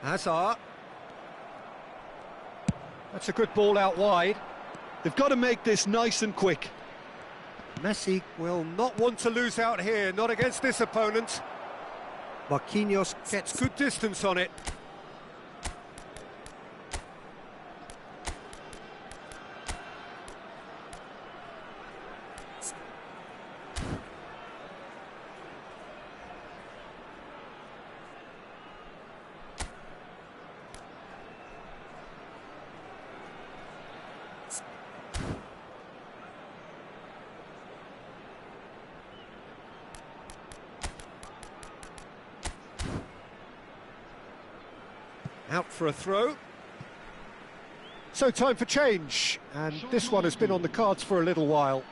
Azar. That's a good ball out wide. They've got to make this nice and quick. Messi will not want to lose out here, not against this opponent. Marquinhos gets good distance on it. Out for a throw. So time for change, and this one has been on the cards for a little while.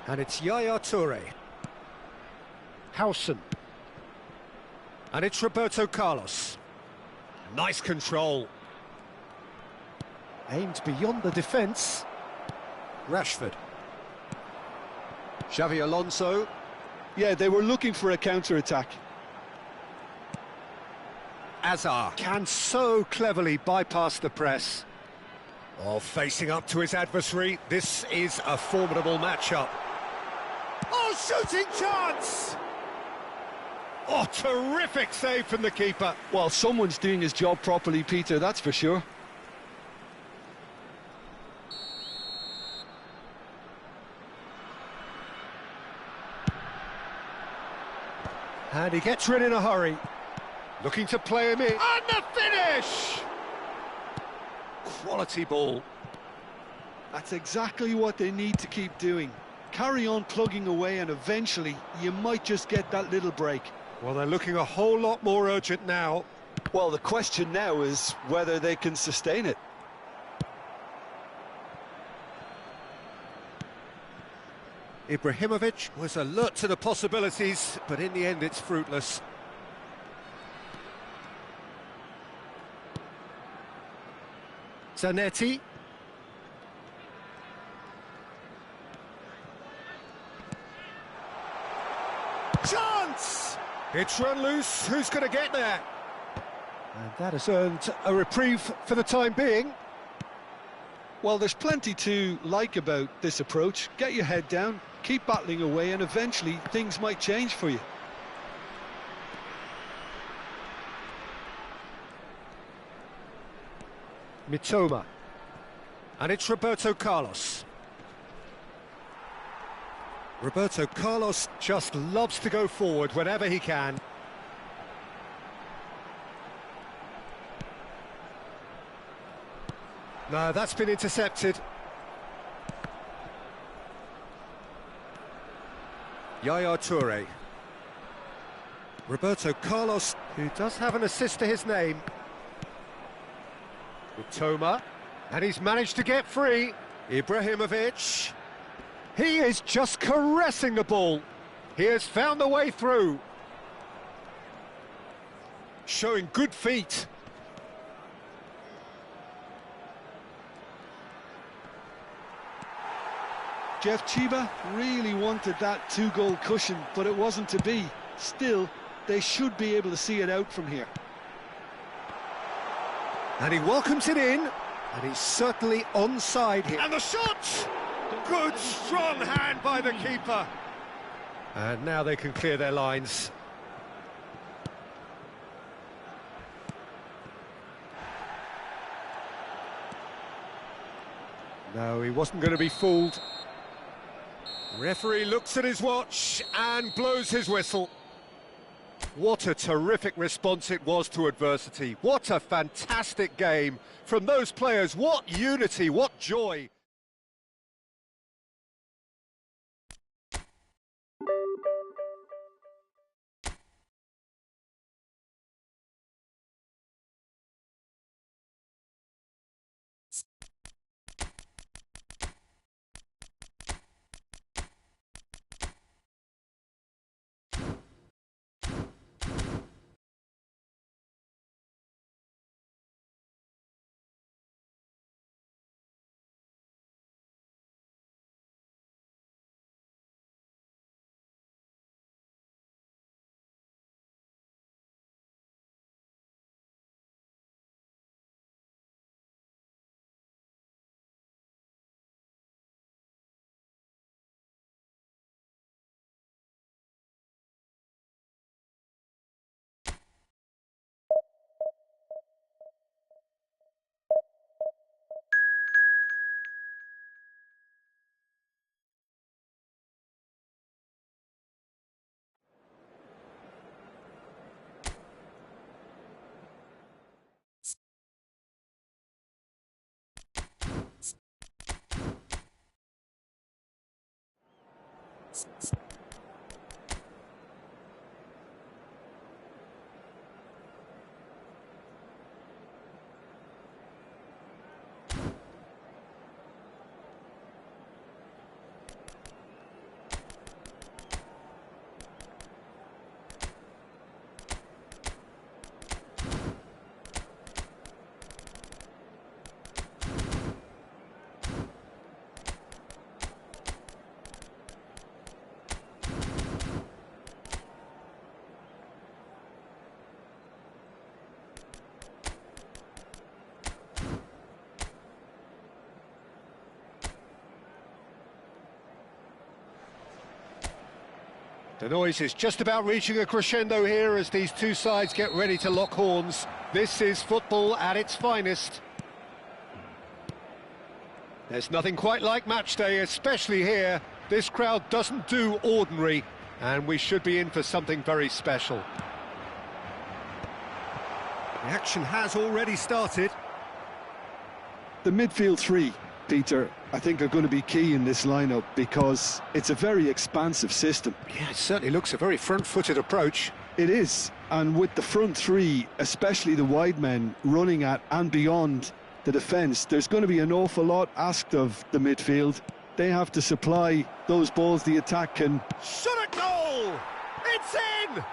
And it's Yaya Toure. Howson. And it's Roberto Carlos. Nice control. Aimed beyond the defence. Rashford. Xavi Alonso. Yeah, they were looking for a counter-attack. Azar can so cleverly bypass the press. Oh, facing up to his adversary, this is a formidable matchup. Oh, shooting chance! Oh, terrific save from the keeper. Well, someone's doing his job properly, Peter, that's for sure. And he gets rid in a hurry. Looking to play him in. And the finish! Quality ball. That's exactly what they need to keep doing. Carry on plugging away and eventually you might just get that little break. Well, they're looking a whole lot more urgent now. Well, the question now is whether they can sustain it. Ibrahimovic was alert to the possibilities, but in the end it's fruitless. Zanetti. Chance! It's run loose, who's going to get there? And that has earned a reprieve for the time being. Well, there's plenty to like about this approach. Get your head down, keep battling away, and eventually things might change for you. Mitoma. And it's Roberto Carlos. Roberto Carlos just loves to go forward whenever he can. No, that's been intercepted. Yaya Toure. Roberto Carlos, who does have an assist to his name. Mitoma, and he's managed to get free. Ibrahimovic. He is just caressing the ball. He has found the way through. Showing good feet. Jeff Chiba really wanted that two-goal cushion, but it wasn't to be. Still, they should be able to see it out from here. And he welcomes it in, and he's certainly onside here. And the shot! Good, strong hand by the keeper. And now they can clear their lines. No, he wasn't going to be fooled. Referee looks at his watch and blows his whistle. What a terrific response it was to adversity. What a fantastic game from those players. What unity, what joy. The noise is just about reaching a crescendo here as these two sides get ready to lock horns. This is football at its finest. There's nothing quite like match day, especially here. This crowd doesn't do ordinary, and we should be in for something very special. The action has already started. The midfield three, Peter, I think are going to be key in this lineup because it's a very expansive system. Yeah, it certainly looks a very front-footed approach. It is, and with the front three, especially the wide men running at and beyond the defence, there's going to be an awful lot asked of the midfield. They have to supply those balls the attack can. Shot at goal! It's in!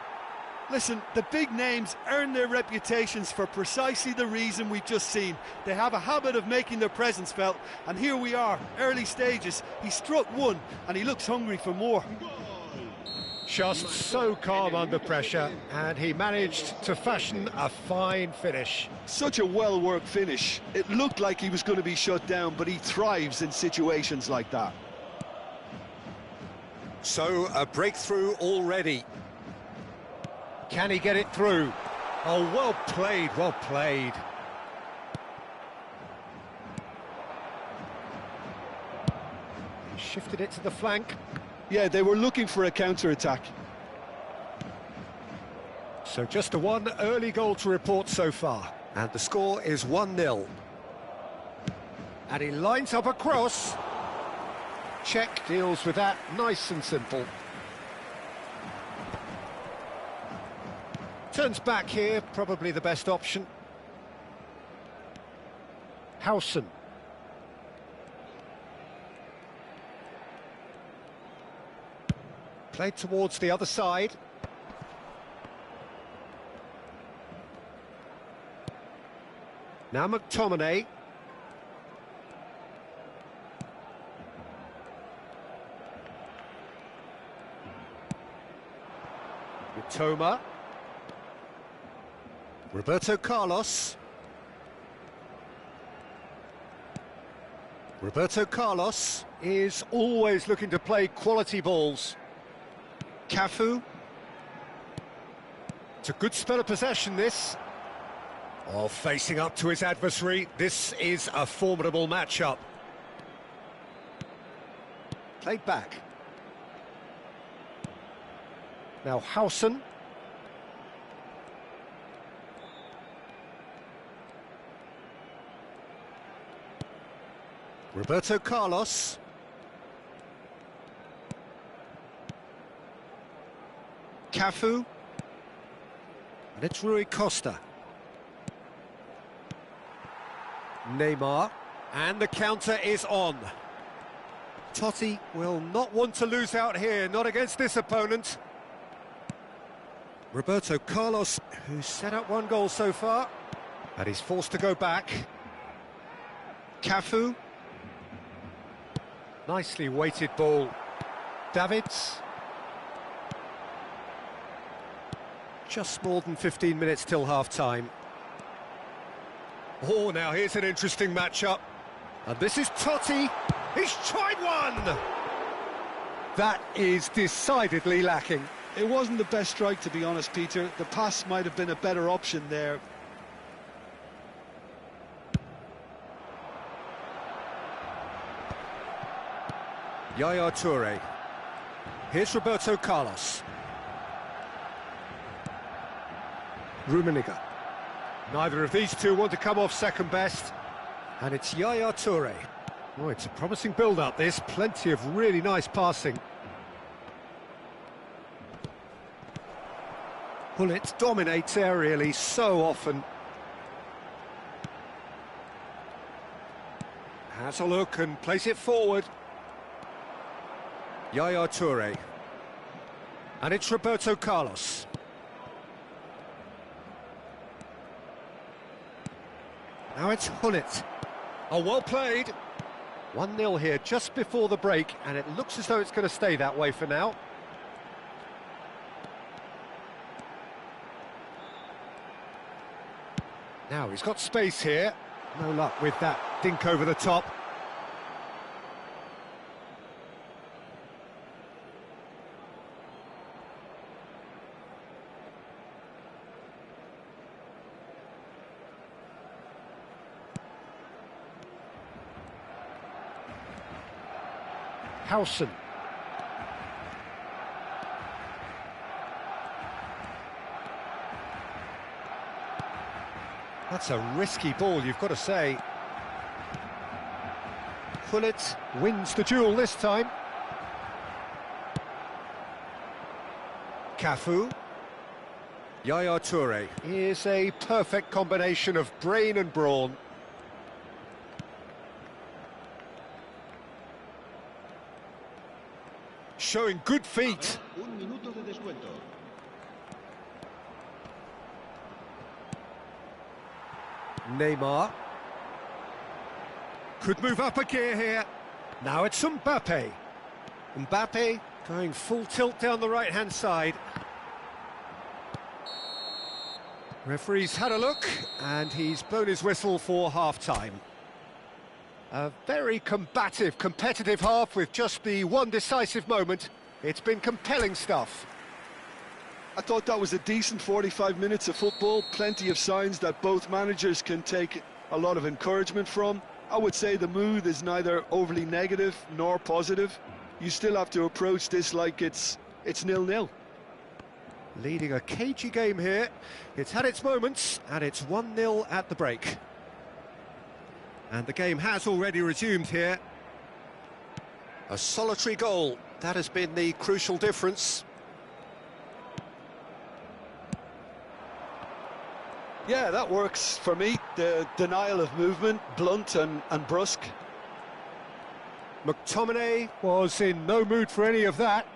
Listen, the big names earn their reputations for precisely the reason we've just seen. They have a habit of making their presence felt, and here we are, early stages. He struck one, and he looks hungry for more. Just so calm under pressure, and he managed to fashion a fine finish. Such a well-worked finish. It looked like he was going to be shut down, but he thrives in situations like that. So, a breakthrough already. Can he get it through? Oh, well played, well played. He shifted it to the flank. Yeah, they were looking for a counter-attack. So just a one early goal to report so far. And the score is 1-0. And he lines up a cross. Czech deals with that, nice and simple. Turns back here, probably the best option. Howson. Played towards the other side. Now McTominay. Mitoma. Roberto Carlos. Roberto Carlos is always looking to play quality balls. Cafu. It's a good spell of possession, this. Oh, facing up to his adversary, this is a formidable matchup. Played back. Now Howson. Roberto Carlos. Cafu. And it's Rui Costa. Neymar. And the counter is on. Totti will not want to lose out here, not against this opponent. Roberto Carlos, who's set up one goal so far. And he's forced to go back. Cafu. Nicely weighted ball. Davids. Just more than 15 minutes till half-time. Oh, now here's an interesting matchup. And this is Totti. He's tried one! That is decidedly lacking. It wasn't the best strike, to be honest, Peter. The pass might have been a better option there. Yaya Toure. Here's Roberto Carlos. Rummenigge. Neither of these two want to come off second best. And it's Yaya Toure. Oh, it's a promising build-up, this. Plenty of really nice passing. Gullit dominates aerially so often. Has a look and plays it forward. Yaya Toure. And it's Roberto Carlos. Now it's Gullit. Oh, well played. 1-0 here just before the break, and it looks as though it's going to stay that way for now. Now he's got space here. No luck with that dink over the top. Howson. That's a risky ball, you've got to say. Gullit wins the duel this time. Cafu. Yaya Toure is a perfect combination of brain and brawn. Showing good feet. Un minuto de descuento. Neymar. Could move up a gear here. Now it's Mbappe. Mbappe going full tilt down the right-hand side. Referee's had a look, and he's blown his whistle for half-time. A very combative, competitive half with just the one decisive moment. It's been compelling stuff. I thought that was a decent 45 minutes of football. Plenty of signs that both managers can take a lot of encouragement from. I would say the mood is neither overly negative nor positive. You still have to approach this like it's 0-0. Leading a cagey game here. It's had its moments, and it's 1-0 at the break. And the game has already resumed here. A solitary goal, that has been the crucial difference. Yeah, that works for me. The denial of movement, blunt and brusque. McTominay was in no mood for any of that.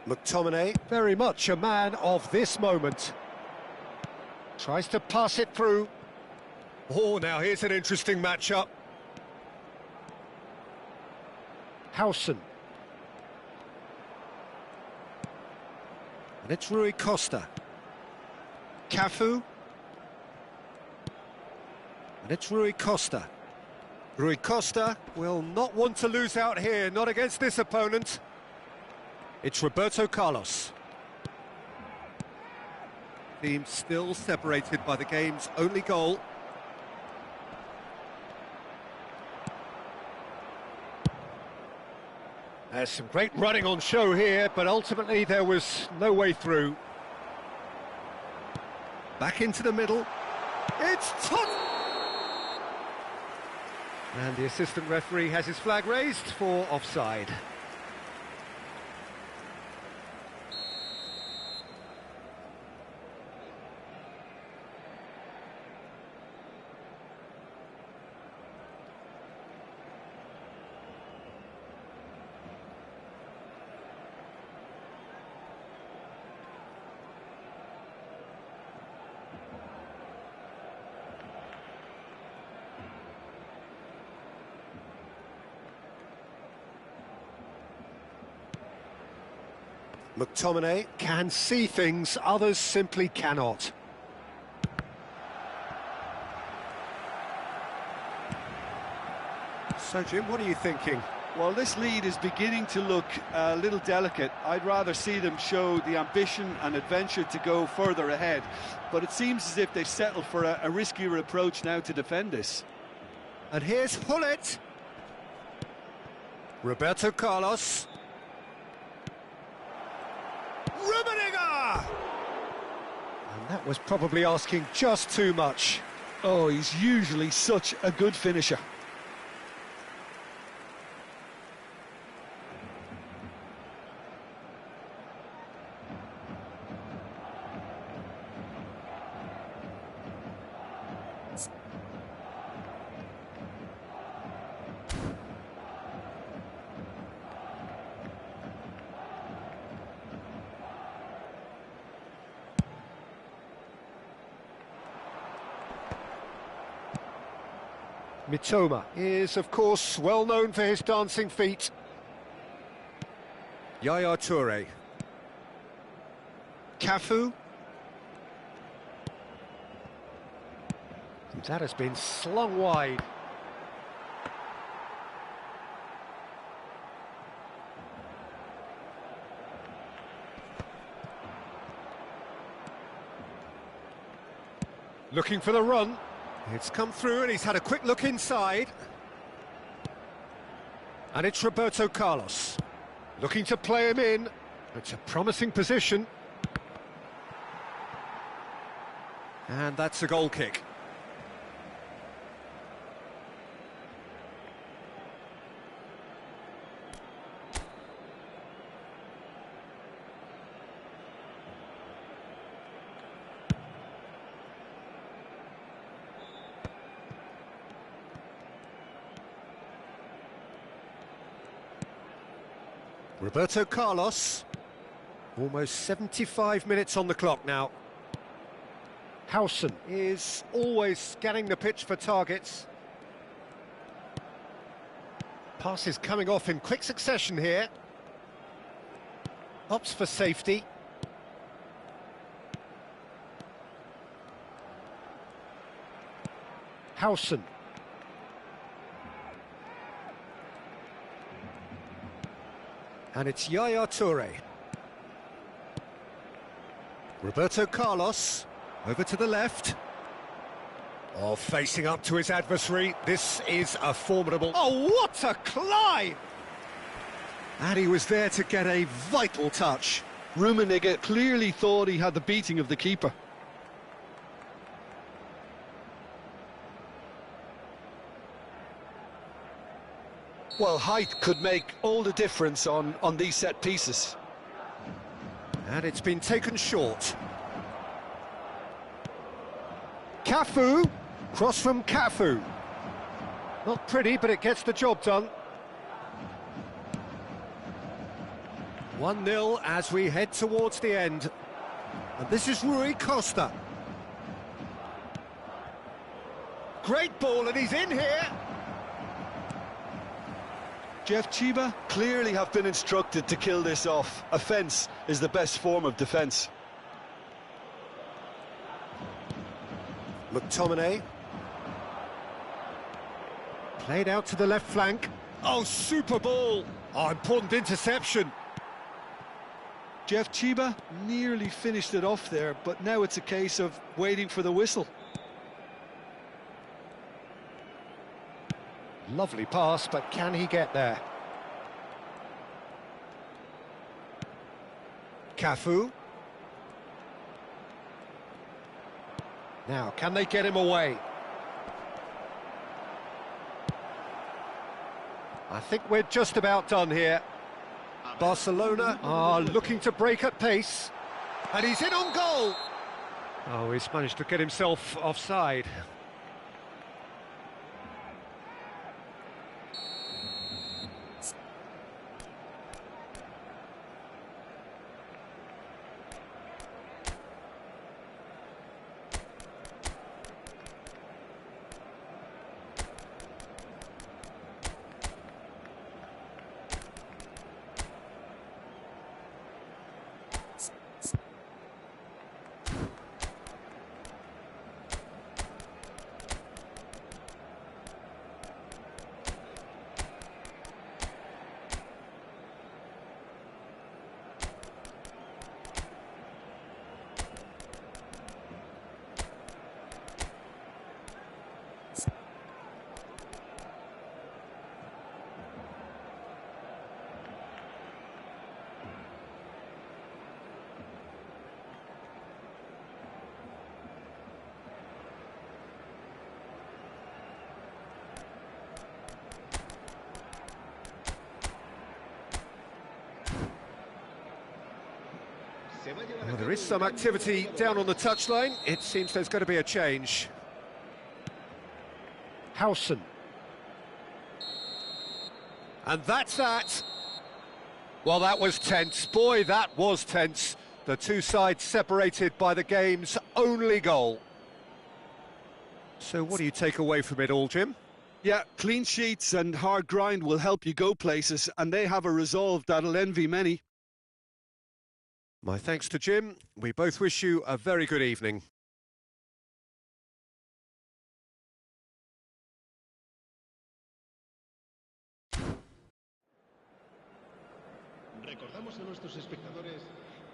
McTominay, very much a man of this moment. Tries to pass it through. Oh, now here's an interesting matchup. Howson. And it's Rui Costa. Cafu. And it's Rui Costa. Rui Costa will not want to lose out here, not against this opponent. It's Roberto Carlos. Team still separated by the game's only goal. There's some great running on show here, but ultimately there was no way through. Back into the middle. It's Tot! And the assistant referee has his flag raised for offside. McTominay can see things others simply cannot. So, Jim, what are you thinking? Well, this lead is beginning to look a little delicate. I'd rather see them show the ambition and adventure to go further ahead. But it seems as if they've settled for a riskier approach now to defend this. And here's Hullet. Roberto Carlos. Rummenigge! And that was probably asking just too much. Oh, he's usually such a good finisher. Mitoma is, of course, well known for his dancing feet. Yaya Toure. Cafu. That has been slung wide. Looking for the run. It's come through and he's had a quick look inside. And it's Roberto Carlos. Looking to play him in. It's a promising position. And that's a goal kick. Roberto Carlos, almost 75 minutes on the clock now. Howson is always scanning the pitch for targets. Passes coming off in quick succession here. Opts for safety. Howson. And it's Yaya Toure. Roberto Carlos, over to the left. Oh, facing up to his adversary, this is a formidable... Oh, what a climb! And he was there to get a vital touch. Rummenigge clearly thought he had the beating of the keeper. Well, height could make all the difference on these set pieces. And it's been taken short. Cafu, cross from Cafu. Not pretty, but it gets the job done. 1-0 as we head towards the end. And this is Rui Costa. Great ball, and he's in here. Jeff Chiba clearly have been instructed to kill this off. Offence is the best form of defence. McTominay. Played out to the left flank. Oh, super ball. Oh, important interception. Jeff Chiba nearly finished it off there, but now it's a case of waiting for the whistle. Lovely pass, but can he get there? Cafu. Now, can they get him away? I think we're just about done here. Barcelona are looking to break at pace. And he's in on goal! Oh, he's managed to get himself offside. Well, there is some activity down on the touchline. It seems there's going to be a change. Howson. And that's that. Well, that was tense. Boy, that was tense. The two sides separated by the game's only goal. So what do you take away from it all, Jim? Yeah, clean sheets and hard grind will help you go places, and they have a resolve that'll envy many. My thanks to Jim. We both wish you a very good evening. Recordamos a nuestros espectadores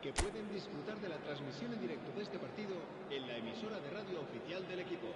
que pueden disfrutar de la transmisión en directo de este partido en la emisora de radio oficial del equipo.